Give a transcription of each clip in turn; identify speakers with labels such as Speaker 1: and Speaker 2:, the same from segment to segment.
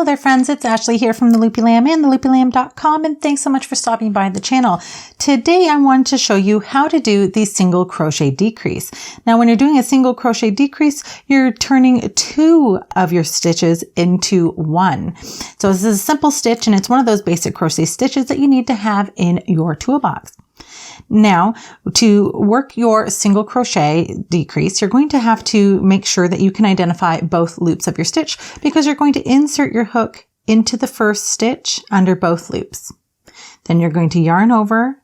Speaker 1: Hello there friends, it's Ashley here from the Loopy Lamb and theloopylamb.com, and thanks so much for stopping by the channel. Today I wanted to show you how to do the single crochet decrease. Now when you're doing a single crochet decrease, you're turning 2 of your stitches into 1. So this is a simple stitch and it's one of those basic crochet stitches that you need to have in your toolbox. Now, to work your single crochet decrease, you're going to have to make sure that you can identify both loops of your stitch because you're going to insert your hook into the first stitch under both loops. Then you're going to yarn over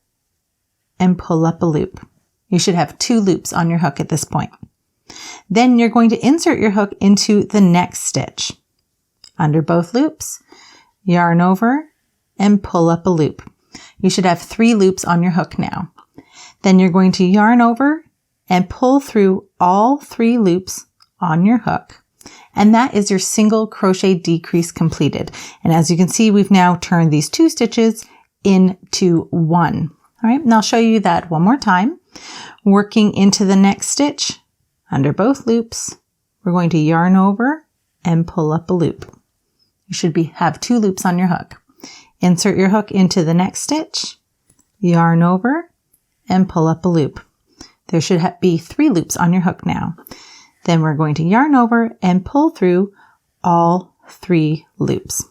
Speaker 1: and pull up a loop. You should have 2 loops on your hook at this point. Then you're going to insert your hook into the next stitch. Under both loops, yarn over and pull up a loop. You should have 3 loops on your hook now. Then you're going to yarn over and pull through all 3 loops on your hook. And that is your single crochet decrease completed. And as you can see, we've now turned these 2 stitches into 1. All right, and I'll show you that one more time. Working into the next stitch, under both loops, we're going to yarn over and pull up a loop. You should have 2 loops on your hook. Insert your hook into the next stitch, yarn over, and pull up a loop. There should be 3 loops on your hook now. Then we're going to yarn over and pull through all 3 loops.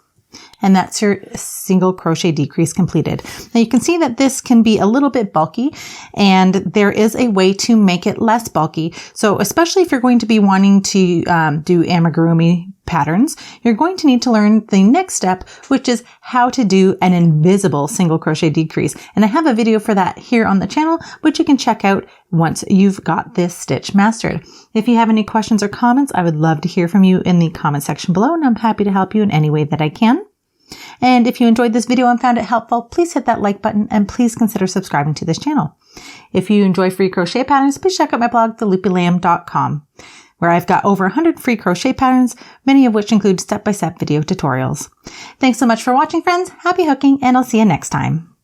Speaker 1: And that's your single crochet decrease completed. Now you can see that this can be a little bit bulky, and there is a way to make it less bulky. So especially if you're going to be wanting to do amigurumi patterns, you're going to need to learn the next step, which is how to do an invisible single crochet decrease. And I have a video for that here on the channel, which you can check out once you've got this stitch mastered. If you have any questions or comments, I would love to hear from you in the comment section below, and I'm happy to help you in any way that I can. And if you enjoyed this video and found it helpful, please hit that like button and please consider subscribing to this channel. If you enjoy free crochet patterns, please check out my blog, theloopylamb.com, where I've got over 100 free crochet patterns, many of which include step-by-step video tutorials. Thanks so much for watching, friends. Happy hooking, and I'll see you next time.